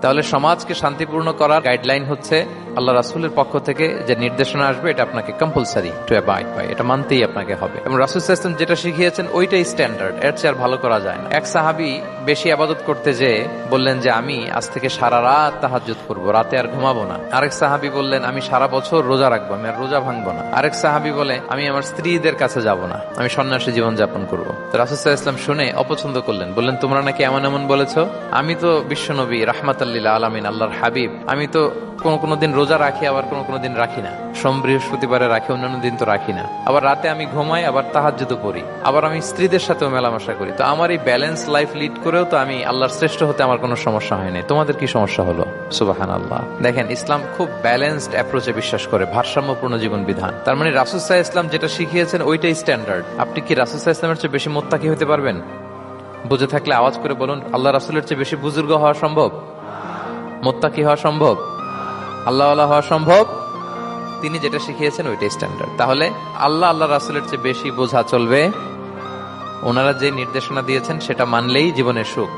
তাহলে সমাজকে শান্তিপূর্ণ করার গাইডলাইন হচ্ছে আল্লাহ রাসূলের পক্ষ থেকে যে নির্দেশনা আসবে এটা আপনাকে কম্পালসারি টু অ্যাবাইড বাই, এটা মানতেই আপনাকে হবে। এবং রাসূল সাল্লাল্লাহু আলাইহি ওয়াসাল্লাম যেটা শিখিয়েছেন ওইটাই স্ট্যান্ডার্ড, এর চেয়ে আর ভালো করা যায় না। এক সাহাবী বেশি ইবাদত করতে যেয়ে বললেন যে আমি আজ থেকে সারা রাত তাহাজ্জুদ করব, রাতে আর ঘুমাবো না। আরেক সাহাবী বললেন আমি সারা বছর রোজা রাখবো, আমি আর রোজা ভাঙবো না। আরেক সাহাবী বলে আমি আমার স্ত্রীদের কাছে যাব না, আমি সন্ন্যাসী জীবন যাপন করবো। তো রাসূল সাল্লাল্লাহু আলাইহি ওয়াসাল্লাম শুনে অপছন্দ করলেন, বললেন তোমরা নাকি এমন এমন বলেছো, আমি তো বিশ্বনবী রাহমাতাল লিল আলামিন, আল্লাহর হাবিব, আমি তো কোনো দিন রোজা রাখি, আবার কোনো দিন রাখি না, সোম বৃহস্পতিবারে রাখি, অন্যান্য দিন তো রাখি না, আবার রাতে আমি ঘুমাই, আবার তাহাজ্জুদও পড়ি, আবার আমি স্ত্রীদের সাথেও মেলামেশা করি, তো আমার এই ব্যালেন্স লাইফ লিড করেও তো আমি আল্লাহর শ্রেষ্ঠ হতে আমার কোনো সমস্যা হয়নি, তোমাদের কি সমস্যা হলো? সুবহানাল্লাহ। দেখেন, ইসলাম খুব ব্যালেন্সড অ্যাপ্রোচে বিশ্বাস করে, ভারসাম্যপূর্ণ জীবন বিধান। তার মানে রাসূল সাল্লাল্লাহু আলাইহি ওয়াসাল্লাম যেটা শিখিয়েছেন ওইটাই স্ট্যান্ডার্ড। আপনি কি রাসূল সাল্লাল্লাহু আলাইহি ওয়াসাল্লামের চেয়ে বেশি মুত্তাকি হতে পারবেন? বুঝে থাকলে আওয়াজ করে বলুন, আল্লাহ রাসূলের চেয়ে বেশি বুজুর্গ হওয়া সম্ভব? মুত্তাকি হওয়া সম্ভব? আল্লাহওয়ালা হওয়া সম্ভব? তিনি যেটা শিখিয়েছেন ওইটাই স্ট্যান্ডার্ড। তাহলে আল্লাহ রাসূলের চেয়ে বেশি বোঝা চলবে, ওনারা যে নির্দেশনা দিয়েছেন সেটা মানলেই জীবনের সুখ।